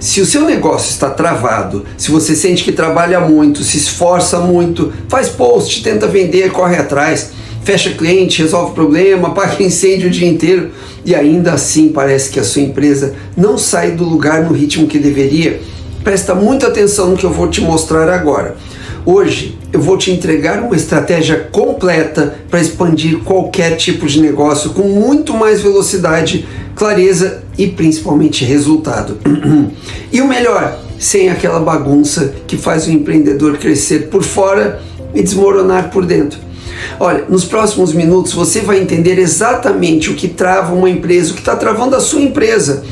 Se o seu negócio está travado, se você sente que trabalha muito, se esforça muito, faz post, tenta vender, corre atrás, fecha cliente, resolve problema, apaga incêndio o dia inteiro e ainda assim parece que a sua empresa não sai do lugar no ritmo que deveria, presta muita atenção no que eu vou te mostrar agora. Hoje eu vou te entregar uma estratégia completa para expandir qualquer tipo de negócio com muito mais velocidade, clareza e principalmente resultado. E o melhor, sem aquela bagunça que faz o empreendedor crescer por fora e desmoronar por dentro. Olha, nos próximos minutos você vai entender exatamente o que trava uma empresa, o que está travando a sua empresa,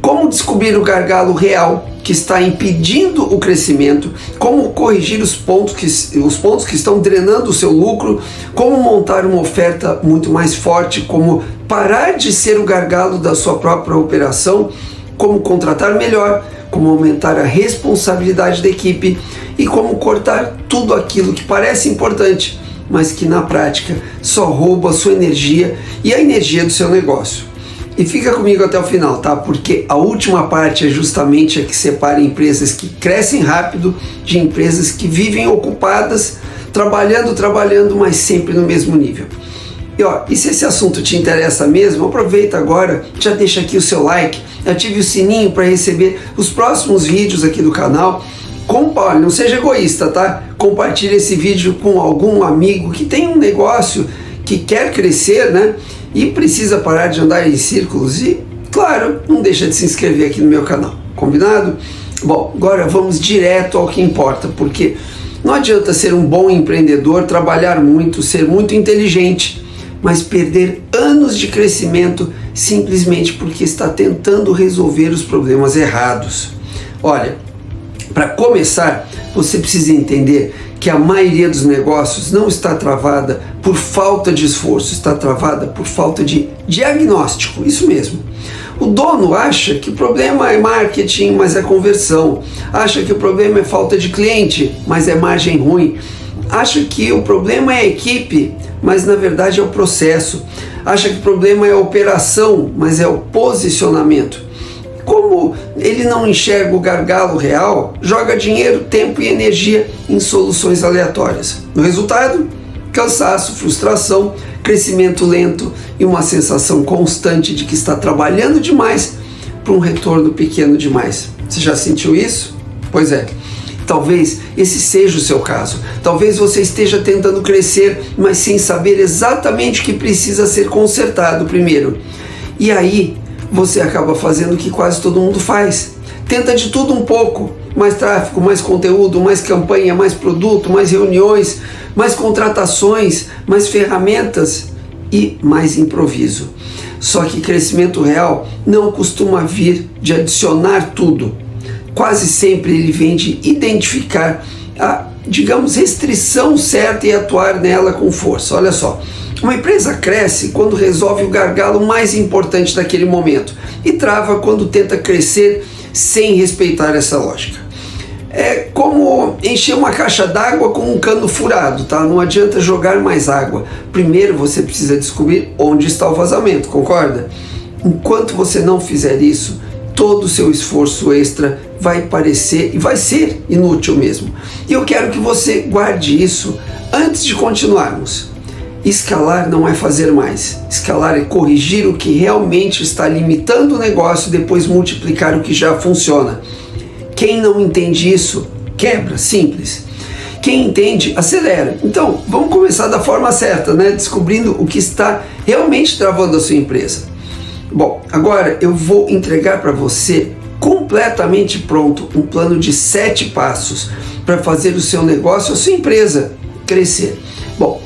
como descobrir o gargalo real que está impedindo o crescimento, como corrigir os pontos que estão drenando o seu lucro, como montar uma oferta muito mais forte, como parar de ser o gargalo da sua própria operação, como contratar melhor, como aumentar a responsabilidade da equipe e como cortar tudo aquilo que parece importante, mas que na prática só rouba a sua energia e a energia do seu negócio. E fica comigo até o final, tá? Porque a última parte é justamente a que separa empresas que crescem rápido de empresas que vivem ocupadas, trabalhando, mas sempre no mesmo nível. E se esse assunto te interessa mesmo, aproveita agora, já deixa aqui o seu like, ative o sininho para receber os próximos vídeos aqui do canal. Olha, não seja egoísta, tá? Compartilhe esse vídeo com algum amigo que tem um negócio que quer crescer, né? E precisa parar de andar em círculos e, claro, não deixa de se inscrever aqui no meu canal, combinado? Bom, agora vamos direto ao que importa, porque não adianta ser um bom empreendedor, trabalhar muito, ser muito inteligente, mas perder anos de crescimento simplesmente porque está tentando resolver os problemas errados. Olha, para começar, você precisa entender que a maioria dos negócios não está travada por falta de esforço, está travada por falta de diagnóstico, isso mesmo. O dono acha que o problema é marketing, mas é conversão. Acha que o problema é falta de cliente, mas é margem ruim. Acha que o problema é a equipe, mas na verdade é o processo. Acha que o problema é a operação, mas é o posicionamento. Como ele não enxerga o gargalo real, joga dinheiro, tempo e energia em soluções aleatórias. No resultado, cansaço, frustração, crescimento lento e uma sensação constante de que está trabalhando demais para um retorno pequeno demais. Você já sentiu isso? Pois é. Talvez esse seja o seu caso. Talvez você esteja tentando crescer, mas sem saber exatamente o que precisa ser consertado primeiro. E aí, você acaba fazendo o que quase todo mundo faz. Tenta de tudo um pouco. Mais tráfego, mais conteúdo, mais campanha, mais produto, mais reuniões, mais contratações, mais ferramentas e mais improviso. Só que crescimento real não costuma vir de adicionar tudo. Quase sempre ele vem de identificar a, digamos, restrição certa e atuar nela com força. Olha só. Uma empresa cresce quando resolve o gargalo mais importante daquele momento e trava quando tenta crescer sem respeitar essa lógica. É como encher uma caixa d'água com um cano furado, tá? Não adianta jogar mais água. Primeiro você precisa descobrir onde está o vazamento, concorda? Enquanto você não fizer isso, todo o seu esforço extra vai parecer e vai ser inútil mesmo. E eu quero que você guarde isso antes de continuarmos. Escalar não é fazer mais. Escalar é corrigir o que realmente está limitando o negócio e depois multiplicar o que já funciona. Quem não entende isso, quebra, simples. Quem entende, acelera. Então, vamos começar da forma certa, né? Descobrindo o que está realmente travando a sua empresa. Bom, agora eu vou entregar para você completamente pronto um plano de 7 passos para fazer o seu negócio, a sua empresa crescer. Bom,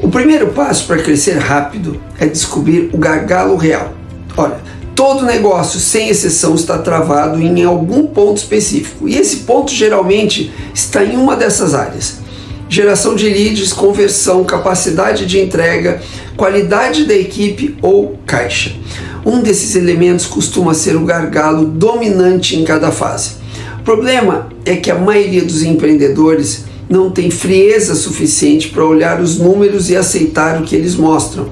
o primeiro passo para crescer rápido é descobrir o gargalo real. Olha, todo negócio, sem exceção, está travado em algum ponto específico. E esse ponto geralmente está em uma dessas áreas. Geração de leads, conversão, capacidade de entrega, qualidade da equipe ou caixa. Um desses elementos costuma ser o gargalo dominante em cada fase. O problema é que a maioria dos empreendedores não tem frieza suficiente para olhar os números e aceitar o que eles mostram.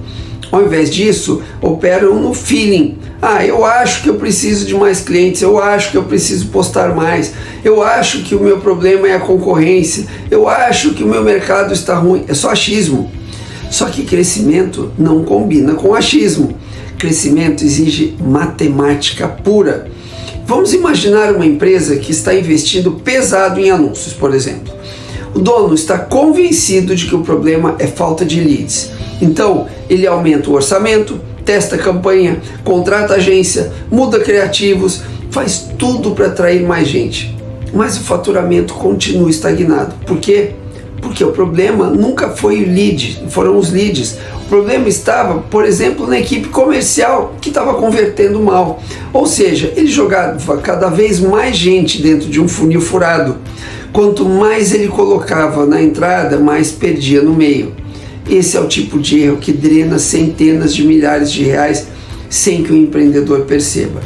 Ao invés disso, operam no feeling. Eu acho que eu preciso de mais clientes, eu acho que eu preciso postar mais, eu acho que o meu problema é a concorrência, eu acho que o meu mercado está ruim. É só achismo. Só que crescimento não combina com achismo. Crescimento exige matemática pura. Vamos imaginar uma empresa que está investindo pesado em anúncios, por exemplo. O dono está convencido de que o problema é falta de leads. Então, ele aumenta o orçamento, testa a campanha, contrata agência, muda criativos, faz tudo para atrair mais gente. Mas o faturamento continua estagnado. Por quê? Porque o problema nunca foi o lead, foram os leads. O problema estava, por exemplo, na equipe comercial que estava convertendo mal. Ou seja, ele jogava cada vez mais gente dentro de um funil furado. Quanto mais ele colocava na entrada, mais perdia no meio. Esse é o tipo de erro que drena centenas de milhares de reais sem que o empreendedor perceba.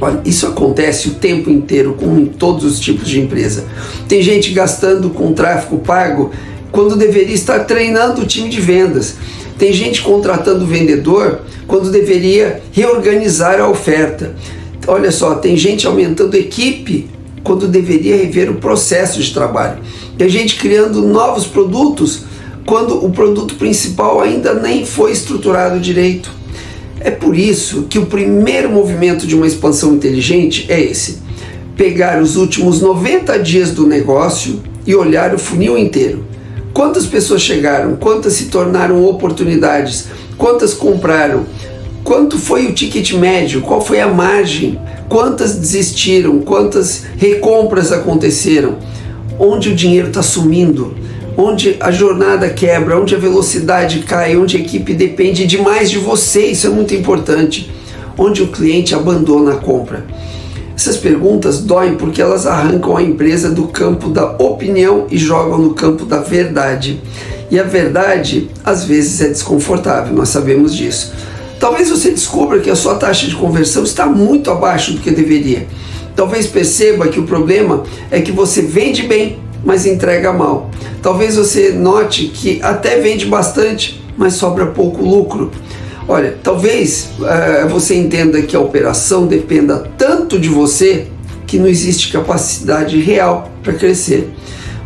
Olha, isso acontece o tempo inteiro com todos os tipos de empresa. Tem gente gastando com tráfego pago quando deveria estar treinando o time de vendas. Tem gente contratando vendedor quando deveria reorganizar a oferta. Olha só, tem gente aumentando equipe quando deveria rever o processo de trabalho. Tem gente criando novos produtos quando o produto principal ainda nem foi estruturado direito. É por isso que o primeiro movimento de uma expansão inteligente é esse: pegar os últimos 90 dias do negócio e olhar o funil inteiro. Quantas pessoas chegaram? Quantas se tornaram oportunidades? Quantas compraram? Quanto foi o ticket médio? Qual foi a margem? Quantas desistiram? Quantas recompras aconteceram? Onde o dinheiro está sumindo? Onde a jornada quebra, onde a velocidade cai, onde a equipe depende demais de você, isso é muito importante. Onde o cliente abandona a compra. Essas perguntas doem porque elas arrancam a empresa do campo da opinião e jogam no campo da verdade. E a verdade, às vezes, é desconfortável, nós sabemos disso. Talvez você descubra que a sua taxa de conversão está muito abaixo do que deveria. Talvez perceba que o problema é que você vende bem, mas entrega mal. Talvez você note que até vende bastante, mas sobra pouco lucro. Olha, talvez você entenda que a operação dependa tanto de você que não existe capacidade real para crescer.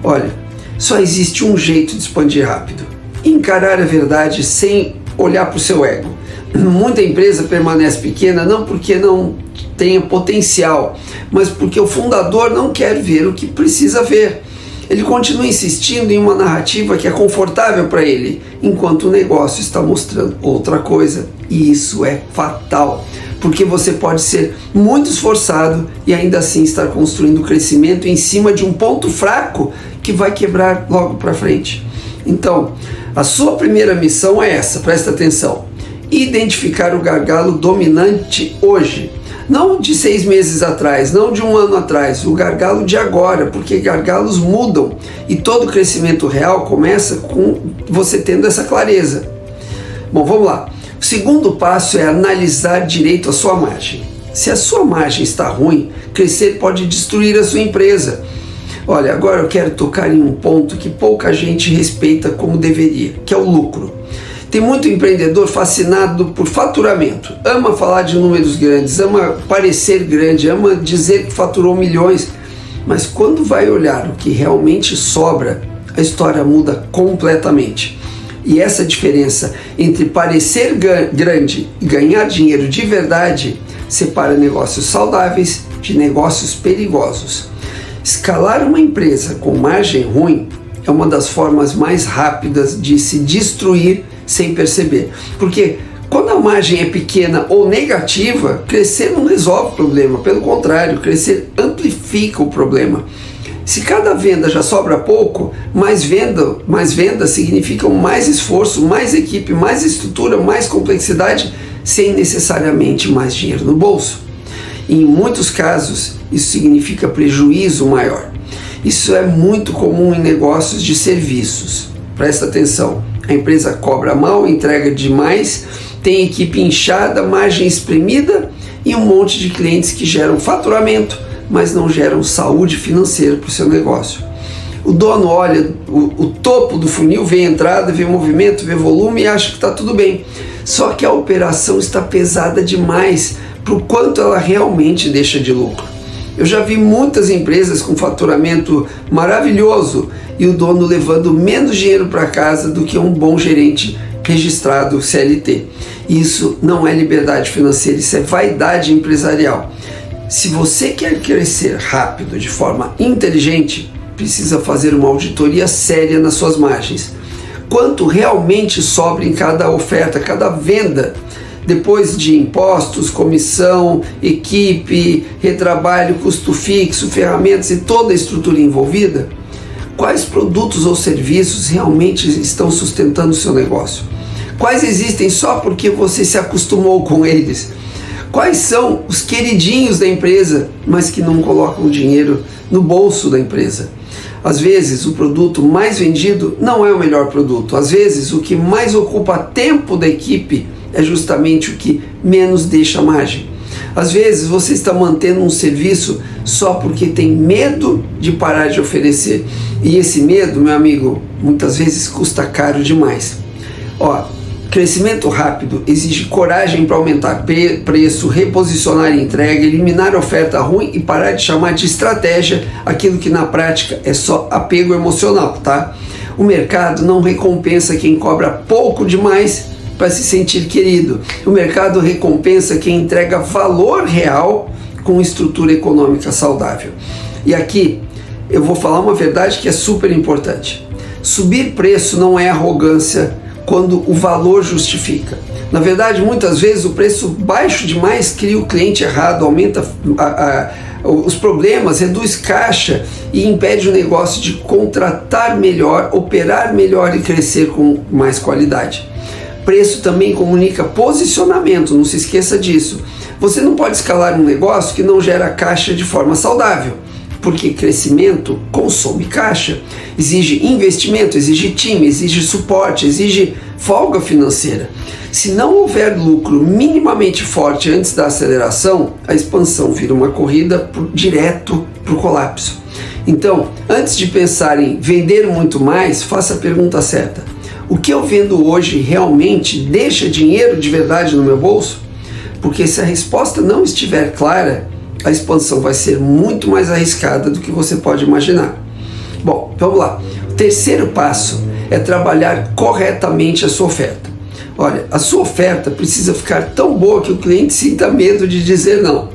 Olha, só existe um jeito de expandir rápido: encarar a verdade sem olhar para o seu ego. Muita empresa permanece pequena não porque não tenha potencial, mas porque o fundador não quer ver o que precisa ver. Ele continua insistindo em uma narrativa que é confortável para ele, enquanto o negócio está mostrando outra coisa. E isso é fatal, porque você pode ser muito esforçado e ainda assim estar construindo crescimento em cima de um ponto fraco que vai quebrar logo para frente. Então, a sua primeira missão é essa, presta atenção: identificar o gargalo dominante hoje. Não de 6 meses atrás, não de 1 ano atrás, o gargalo de agora, porque gargalos mudam e todo crescimento real começa com você tendo essa clareza. Bom, vamos lá. O segundo passo é analisar direito a sua margem. Se a sua margem está ruim, crescer pode destruir a sua empresa. Olha, agora eu quero tocar em um ponto que pouca gente respeita como deveria, que é o lucro. Tem muito empreendedor fascinado por faturamento, ama falar de números grandes, ama parecer grande, ama dizer que faturou milhões, mas quando vai olhar o que realmente sobra, a história muda completamente. E essa diferença entre parecer grande e ganhar dinheiro de verdade separa negócios saudáveis de negócios perigosos. Escalar uma empresa com margem ruim é uma das formas mais rápidas de se destruir sem perceber, porque quando a margem é pequena ou negativa, crescer não resolve o problema, pelo contrário, crescer amplifica o problema. Se cada venda já sobra pouco, mais venda significa mais esforço, mais equipe, mais estrutura, mais complexidade, sem necessariamente mais dinheiro no bolso. E em muitos casos, isso significa prejuízo maior. Isso é muito comum em negócios de serviços. Presta atenção. A empresa cobra mal, entrega demais, tem equipe inchada, margem espremida e um monte de clientes que geram faturamento, mas não geram saúde financeira para o seu negócio. O dono olha o topo do funil, vê a entrada, vê o movimento, vê volume e acha que está tudo bem. Só que a operação está pesada demais para o quanto ela realmente deixa de lucro. Eu já vi muitas empresas com faturamento maravilhoso e o dono levando menos dinheiro para casa do que um bom gerente registrado CLT. Isso não é liberdade financeira, isso é vaidade empresarial. Se você quer crescer rápido de forma inteligente, precisa fazer uma auditoria séria nas suas margens. Quanto realmente sobra em cada oferta, cada venda, depois de impostos, comissão, equipe, retrabalho, custo fixo, ferramentas e toda a estrutura envolvida? Quais produtos ou serviços realmente estão sustentando o seu negócio? Quais existem só porque você se acostumou com eles? Quais são os queridinhos da empresa, mas que não colocam dinheiro no bolso da empresa? Às vezes, o produto mais vendido não é o melhor produto. Às vezes, o que mais ocupa tempo da equipe é justamente o que menos deixa margem. Às vezes, você está mantendo um serviço só porque tem medo de parar de oferecer. E esse medo, meu amigo, muitas vezes custa caro demais. Crescimento rápido exige coragem para aumentar preço, reposicionar entrega, eliminar oferta ruim e parar de chamar de estratégia aquilo que na prática é só apego emocional, tá? O mercado não recompensa quem cobra pouco demais para se sentir querido. O mercado recompensa quem entrega valor real com estrutura econômica saudável. E aqui eu vou falar uma verdade que é super importante. Subir preço não é arrogância quando o valor justifica. Na verdade, muitas vezes o preço baixo demais cria o cliente errado, aumenta os problemas, reduz caixa e impede o negócio de contratar melhor, operar melhor e crescer com mais qualidade. Preço também comunica posicionamento, não se esqueça disso. Você não pode escalar um negócio que não gera caixa de forma saudável, porque crescimento consome caixa, exige investimento, exige time, exige suporte, exige folga financeira. Se não houver lucro minimamente forte antes da aceleração, a expansão vira uma corrida direto para o colapso. Então, antes de pensar em vender muito mais, faça a pergunta certa. O que eu vendo hoje realmente deixa dinheiro de verdade no meu bolso? Porque se a resposta não estiver clara, a expansão vai ser muito mais arriscada do que você pode imaginar. Bom, vamos lá. O terceiro passo é trabalhar corretamente a sua oferta. Olha, a sua oferta precisa ficar tão boa que o cliente sinta medo de dizer não.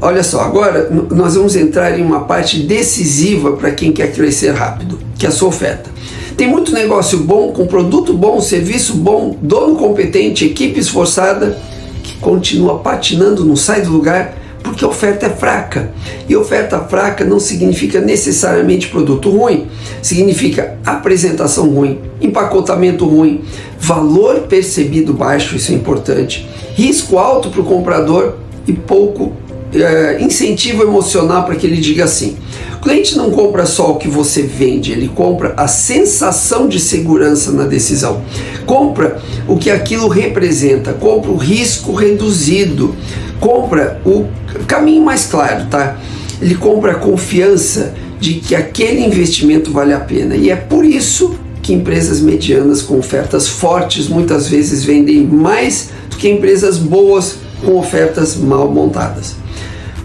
Olha só, agora nós vamos entrar em uma parte decisiva para quem quer crescer rápido, que é a sua oferta. Tem muito negócio bom, com produto bom, serviço bom, dono competente, equipe esforçada, que continua patinando, não sai do lugar, porque a oferta é fraca. E oferta fraca não significa necessariamente produto ruim, significa apresentação ruim, empacotamento ruim, valor percebido baixo, isso é importante, risco alto para o comprador e pouco incentivo emocional para que ele diga sim. O cliente não compra só o que você vende, ele compra a sensação de segurança na decisão, compra o que aquilo representa, compra o risco reduzido, compra o caminho mais claro, tá? Ele compra a confiança de que aquele investimento vale a pena, e é por isso que empresas medianas com ofertas fortes muitas vezes vendem mais do que empresas boas com ofertas mal montadas.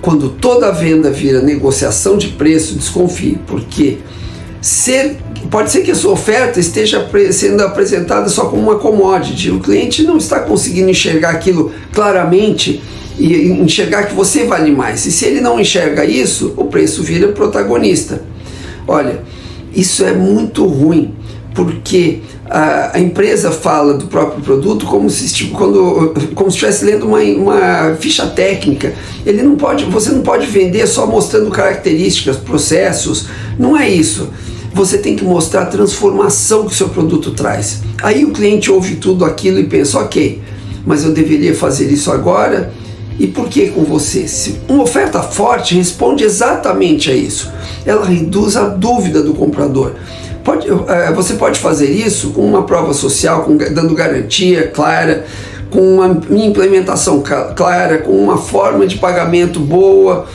Quando toda venda vira negociação de preço, desconfie, porque pode ser que a sua oferta esteja sendo apresentada só como uma commodity. O cliente não está conseguindo enxergar aquilo claramente e enxergar que você vale mais. E se ele não enxerga isso, o preço vira protagonista. Olha, isso é muito ruim, porque a empresa fala do próprio produto como se estivesse lendo uma ficha técnica. Você não pode vender só mostrando características, processos. Não é isso. Você tem que mostrar a transformação que o seu produto traz. Aí o cliente ouve tudo aquilo e pensa, ok, mas eu deveria fazer isso agora? E por que com você? Uma oferta forte responde exatamente a isso. Ela reduz a dúvida do comprador. Você pode fazer isso com uma prova social, dando garantia clara, com uma implementação clara, com uma forma de pagamento boa,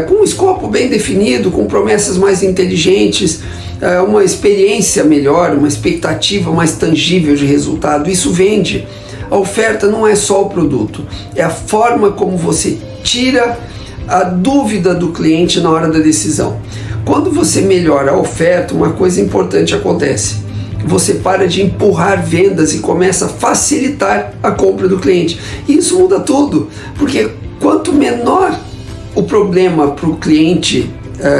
com um escopo bem definido, com promessas mais inteligentes, uma experiência melhor, uma expectativa mais tangível de resultado. Isso vende. A oferta não é só o produto, é a forma como você tira a dúvida do cliente na hora da decisão. Quando você melhora a oferta, uma coisa importante acontece. Você para de empurrar vendas e começa a facilitar a compra do cliente. E isso muda tudo, porque quanto menor o problema para o cliente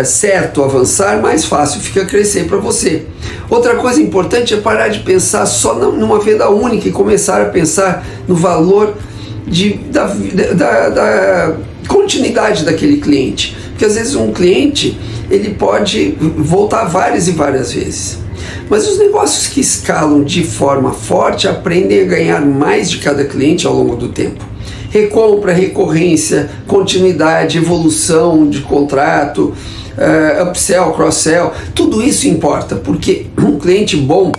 certo avançar, mais fácil fica crescer para você. Outra coisa importante é parar de pensar só numa venda única e começar a pensar no valor da continuidade daquele cliente. Porque às vezes um cliente ele pode voltar várias e várias vezes. Mas os negócios que escalam de forma forte aprendem a ganhar mais de cada cliente ao longo do tempo. Recompra, recorrência, continuidade, evolução de contrato, upsell, cross-sell, tudo isso importa, porque um cliente bom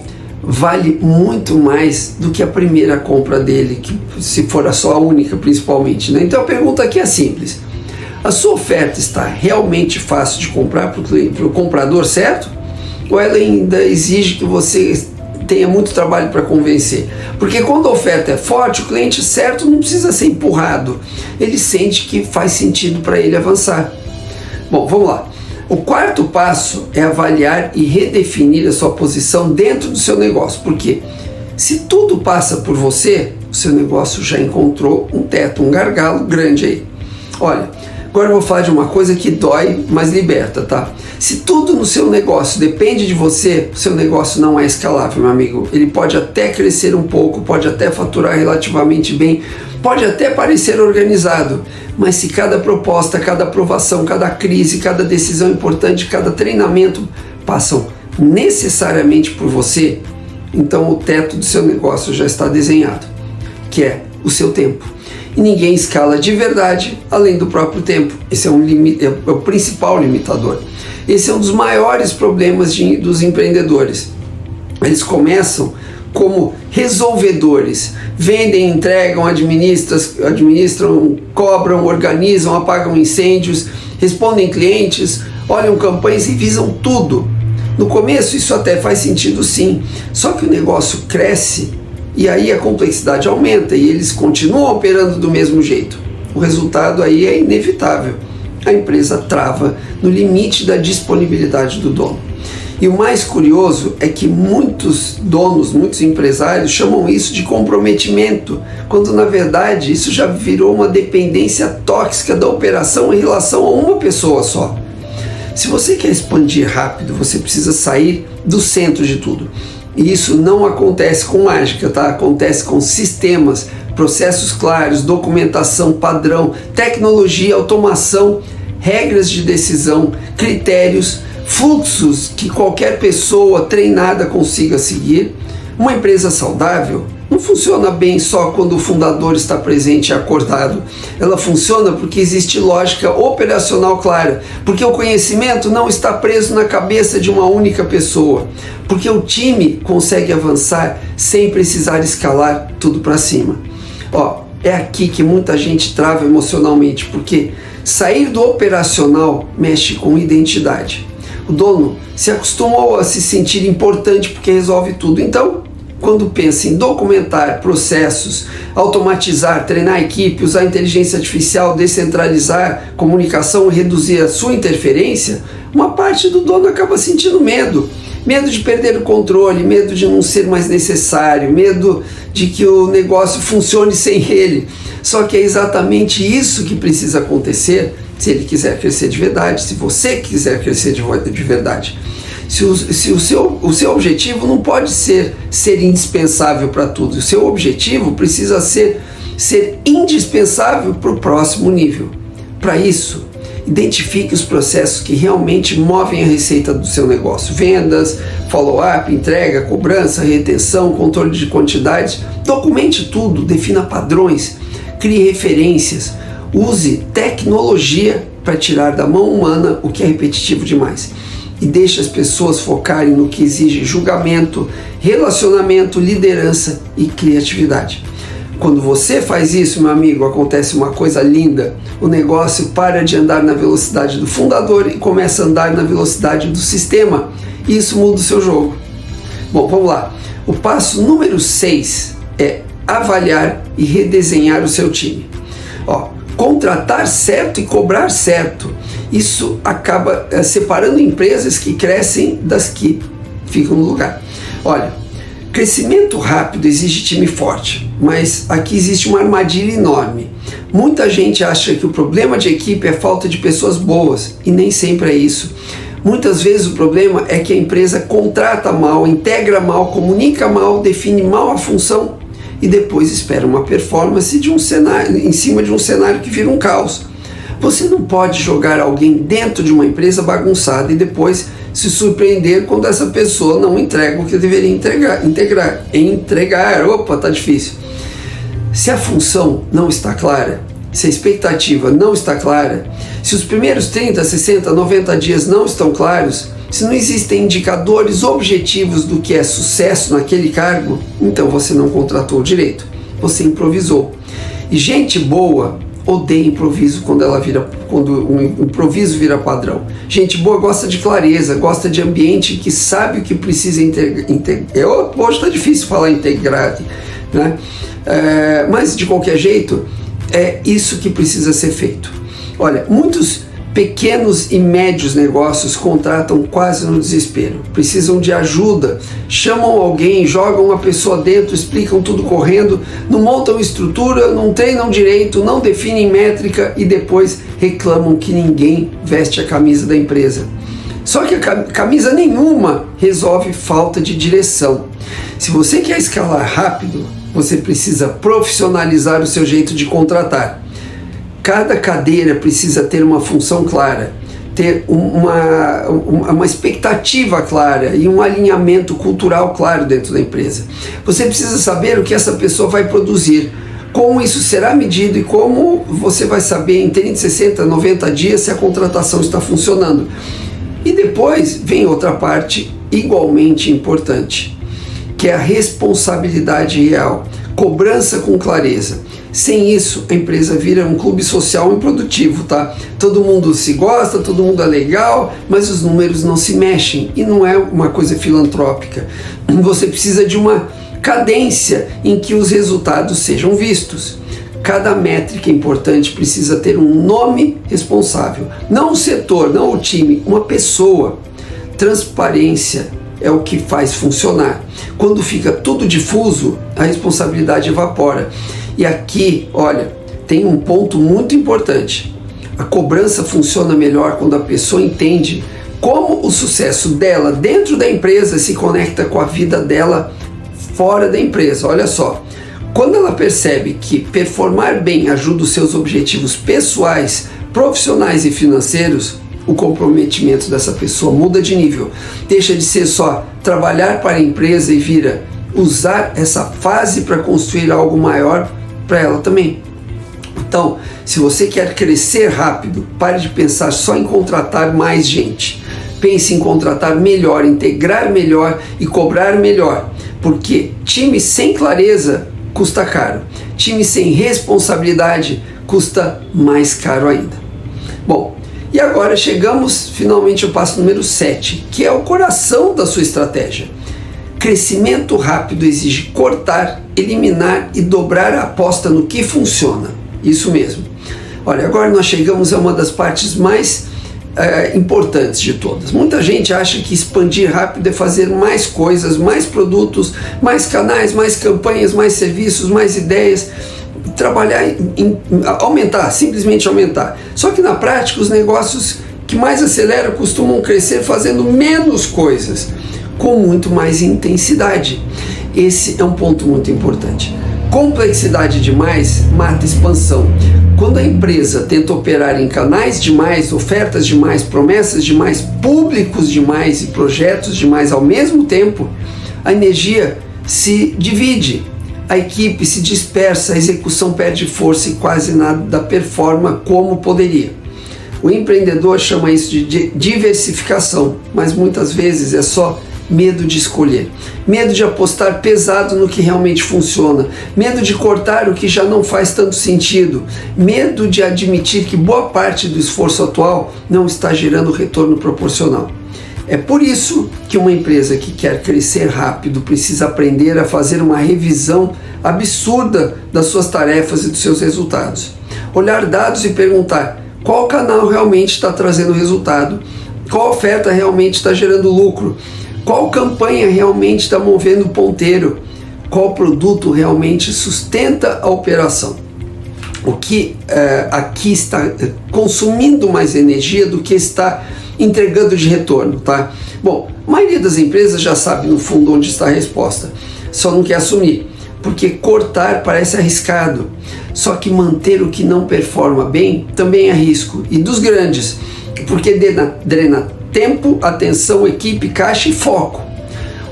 vale muito mais do que a primeira compra dele, que se for só a única principalmente, né? Então a pergunta aqui é simples: a sua oferta está realmente fácil de comprar para o comprador certo? Ou ela ainda exige que você tenha muito trabalho para convencer? Porque quando a oferta é forte, o cliente certo não precisa ser empurrado, ele sente que faz sentido para ele avançar. Bom, vamos lá. O quarto passo é avaliar e redefinir a sua posição dentro do seu negócio, porque se tudo passa por você, o seu negócio já encontrou um teto, um gargalo grande aí. Olha, agora eu vou falar de uma coisa que dói, mas liberta, tá? Se tudo no seu negócio depende de você, o seu negócio não é escalável, meu amigo. Ele pode até crescer um pouco, pode até faturar relativamente bem, pode até parecer organizado, mas se cada proposta, cada aprovação, cada crise, cada decisão importante, cada treinamento passam necessariamente por você, então o teto do seu negócio já está desenhado, que é o seu tempo. E ninguém escala de verdade além do próprio tempo. Esse é o principal limitador. Esse é um dos maiores problemas dos empreendedores. Eles começam como resolvedores, vendem, entregam, administram, cobram, organizam, apagam incêndios, respondem clientes, olham campanhas e visam tudo. No começo isso até faz sentido sim, só que o negócio cresce e aí a complexidade aumenta e eles continuam operando do mesmo jeito. O resultado aí é inevitável. A empresa trava no limite da disponibilidade do dono. E o mais curioso é que muitos donos, muitos empresários chamam isso de comprometimento, quando na verdade isso já virou uma dependência tóxica da operação em relação a uma pessoa só. Se você quer expandir rápido, você precisa sair do centro de tudo. E isso não acontece com mágica, tá? Acontece com sistemas, processos claros, documentação padrão, tecnologia, automação, regras de decisão, critérios, fluxos que qualquer pessoa treinada consiga seguir. Uma empresa saudável não funciona bem só quando o fundador está presente e acordado. Ela funciona porque existe lógica operacional clara, porque o conhecimento não está preso na cabeça de uma única pessoa, porque o time consegue avançar sem precisar escalar tudo para cima. É aqui que muita gente trava emocionalmente, porque sair do operacional mexe com identidade. O dono se acostumou a se sentir importante porque resolve tudo. Então, quando pensa em documentar processos, automatizar, treinar a equipe, usar inteligência artificial, descentralizar comunicação e reduzir a sua interferência, uma parte do dono acaba sentindo medo. Medo de perder o controle, medo de não ser mais necessário, medo de que o negócio funcione sem ele. Só que é exatamente isso que precisa acontecer se ele quiser crescer de verdade, se você quiser crescer de verdade. O seu objetivo não pode ser indispensável para tudo. O seu objetivo precisa ser indispensável para o próximo nível. Para isso, identifique os processos que realmente movem a receita do seu negócio. Vendas, follow-up, entrega, cobrança, retenção, controle de quantidades. Documente tudo, defina padrões, crie referências, use tecnologia para tirar da mão humana o que é repetitivo demais. E deixe as pessoas focarem no que exige julgamento, relacionamento, liderança e criatividade. Quando você faz isso, meu amigo, acontece uma coisa linda. O negócio para de andar na velocidade do fundador e começa a andar na velocidade do sistema. E isso muda o seu jogo. Bom, vamos lá. O passo número 6 é avaliar e redesenhar o seu time. Contratar certo e cobrar certo. Isso acaba separando empresas que crescem das que ficam no lugar. Olha, crescimento rápido exige time forte, mas aqui existe uma armadilha enorme. Muita gente acha que o problema de equipe é falta de pessoas boas, e nem sempre é isso. Muitas vezes o problema é que a empresa contrata mal, integra mal, comunica mal, define mal a função e depois espera uma performance de um cenário, em cima de um cenário que vira um caos. Você não pode jogar alguém dentro de uma empresa bagunçada e depois se surpreender quando essa pessoa não entrega o que deveria entregar. Opa, tá difícil. Se a função não está clara, se a expectativa não está clara, se os primeiros 30, 60, 90 dias não estão claros, se não existem indicadores objetivos do que é sucesso naquele cargo, então você não contratou direito, você improvisou. E gente boa odeia improviso quando o improviso vira padrão. Gente boa gosta de clareza, gosta de ambiente que sabe o que precisa integrar. Hoje está difícil falar integrar, né? Mas de qualquer jeito, é isso que precisa ser feito. Olha, muitos pequenos e médios negócios contratam quase no desespero, precisam de ajuda, chamam alguém, jogam uma pessoa dentro, explicam tudo correndo, não montam estrutura, não treinam direito, não definem métrica e depois reclamam que ninguém veste a camisa da empresa. Só que a camisa nenhuma resolve falta de direção. Se você quer escalar rápido, você precisa profissionalizar o seu jeito de contratar. Cada cadeira precisa ter uma função clara, ter uma expectativa clara e um alinhamento cultural claro dentro da empresa. Você precisa saber o que essa pessoa vai produzir, como isso será medido e como você vai saber em 30, 60, 90 dias se a contratação está funcionando. E depois vem outra parte igualmente importante, que é a responsabilidade real, cobrança com clareza. Sem isso, a empresa vira um clube social improdutivo, tá? Todo mundo se gosta, todo mundo é legal, mas os números não se mexem e não é uma coisa filantrópica. Você precisa de uma cadência em que os resultados sejam vistos. Cada métrica importante precisa ter um nome responsável. Não o setor, não o time, uma pessoa. Transparência é o que faz funcionar. Quando fica tudo difuso, a responsabilidade evapora. E aqui, olha, tem um ponto muito importante. A cobrança funciona melhor quando a pessoa entende como o sucesso dela dentro da empresa se conecta com a vida dela fora da empresa. Olha só, quando ela percebe que performar bem ajuda os seus objetivos pessoais, profissionais e financeiros, o comprometimento dessa pessoa muda de nível. Deixa de ser só trabalhar para a empresa e vira usar essa fase para construir algo maior para ela também. Então, se você quer crescer rápido, pare de pensar só em contratar mais gente. Pense em contratar melhor, integrar melhor e cobrar melhor, porque time sem clareza custa caro. Time sem responsabilidade custa mais caro ainda. Bom, e agora chegamos finalmente ao passo número 7, que é o coração da sua estratégia. Crescimento rápido exige cortar, eliminar e dobrar a aposta no que funciona. Isso mesmo. Olha, agora nós chegamos a uma das partes mais importantes de todas. Muita gente acha que expandir rápido é fazer mais coisas, mais produtos, mais canais, mais campanhas, mais serviços, mais ideias, trabalhar aumentar, simplesmente aumentar. Só que na prática os negócios que mais aceleram costumam crescer fazendo menos coisas, com muito mais intensidade. Esse é um ponto muito importante. Complexidade demais mata expansão. Quando a empresa tenta operar em canais demais, ofertas demais, promessas demais, públicos demais e projetos demais ao mesmo tempo, a energia se divide, a equipe se dispersa, a execução perde força e quase nada performa como poderia. O empreendedor chama isso de diversificação, mas muitas vezes é só medo de escolher, medo de apostar pesado no que realmente funciona, medo de cortar o que já não faz tanto sentido, medo de admitir que boa parte do esforço atual não está gerando retorno proporcional. É por isso que uma empresa que quer crescer rápido precisa aprender a fazer uma revisão absurda das suas tarefas e dos seus resultados. Olhar dados e perguntar qual canal realmente está trazendo resultado, qual oferta realmente está gerando lucro, qual campanha realmente está movendo o ponteiro, qual produto realmente sustenta a operação. O que aqui está consumindo mais energia do que está entregando de retorno, tá? Bom, a maioria das empresas já sabe no fundo onde está a resposta, só não quer assumir, porque cortar parece arriscado, só que manter o que não performa bem também é risco, e dos grandes, porque drena tempo, atenção, equipe, caixa e foco.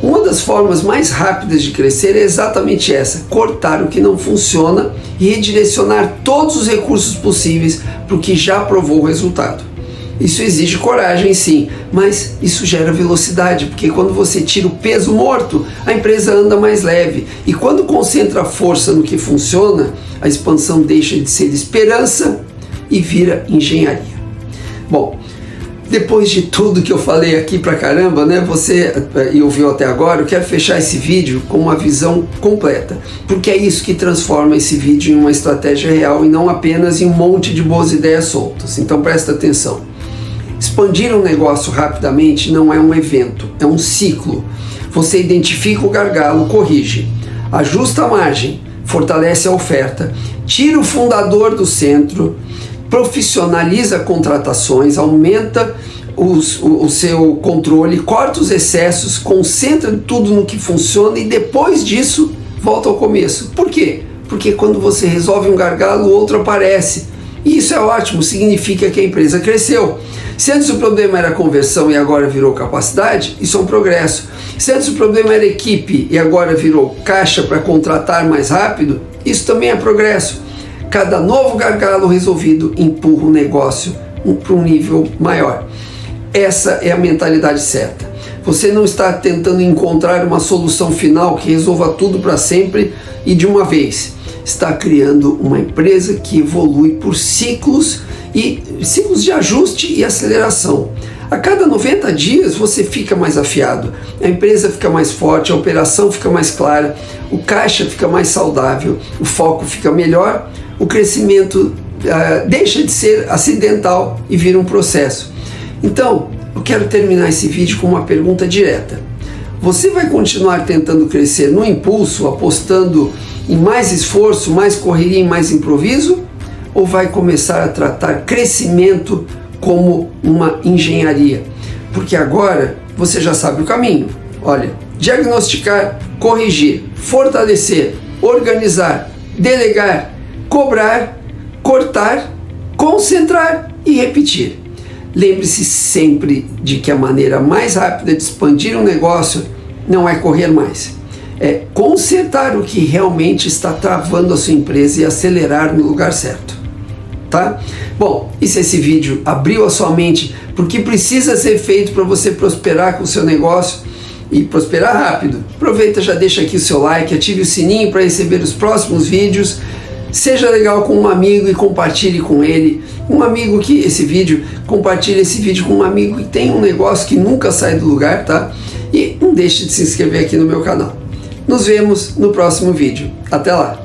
Uma das formas mais rápidas de crescer é exatamente essa: cortar o que não funciona e redirecionar todos os recursos possíveis para o que já provou o resultado. Isso exige coragem, sim, mas isso gera velocidade, porque quando você tira o peso morto, a empresa anda mais leve. E quando concentra a força no que funciona, a expansão deixa de ser esperança e vira engenharia. Bom, depois de tudo que eu falei aqui pra caramba, né, você ouviu até agora, eu quero fechar esse vídeo com uma visão completa, porque é isso que transforma esse vídeo em uma estratégia real e não apenas em um monte de boas ideias soltas. Então presta atenção. Expandir um negócio rapidamente não é um evento, é um ciclo. Você identifica o gargalo, corrige, ajusta a margem, fortalece a oferta, tira o fundador do centro, profissionaliza contratações, aumenta o seu controle, corta os excessos, concentra tudo no que funciona e depois disso volta ao começo. Por quê? Porque quando você resolve um gargalo, o outro aparece. E isso é ótimo, significa que a empresa cresceu. Se antes o problema era conversão e agora virou capacidade, isso é um progresso. Se antes o problema era equipe e agora virou caixa para contratar mais rápido, isso também é progresso. Cada novo gargalo resolvido empurra o negócio para um nível maior. Essa é a mentalidade certa. Você não está tentando encontrar uma solução final que resolva tudo para sempre e de uma vez. Está criando uma empresa que evolui por ciclos de ajuste e aceleração. A cada 90 dias você fica mais afiado, a empresa fica mais forte, a operação fica mais clara, o caixa fica mais saudável, o foco fica melhor, o crescimento deixa de ser acidental e vira um processo. Então, eu quero terminar esse vídeo com uma pergunta direta. Você vai continuar tentando crescer no impulso, apostando em mais esforço, mais correria e mais improviso? Ou vai começar a tratar crescimento como uma engenharia? Porque agora você já sabe o caminho. Olha, diagnosticar, corrigir, fortalecer, organizar, delegar, cobrar, cortar, concentrar e repetir. Lembre-se sempre de que a maneira mais rápida de expandir um negócio não é correr mais. É consertar o que realmente está travando a sua empresa e acelerar no lugar certo. Tá? Bom, e se esse vídeo abriu a sua mente porque precisa ser feito para você prosperar com o seu negócio e prosperar rápido, aproveita, já deixa aqui o seu like, ative o sininho para receber os próximos vídeos. Seja legal com um amigo e compartilhe com ele. Compartilhe esse vídeo com um amigo que tem um negócio que nunca sai do lugar, tá? E não deixe de se inscrever aqui no meu canal. Nos vemos no próximo vídeo. Até lá!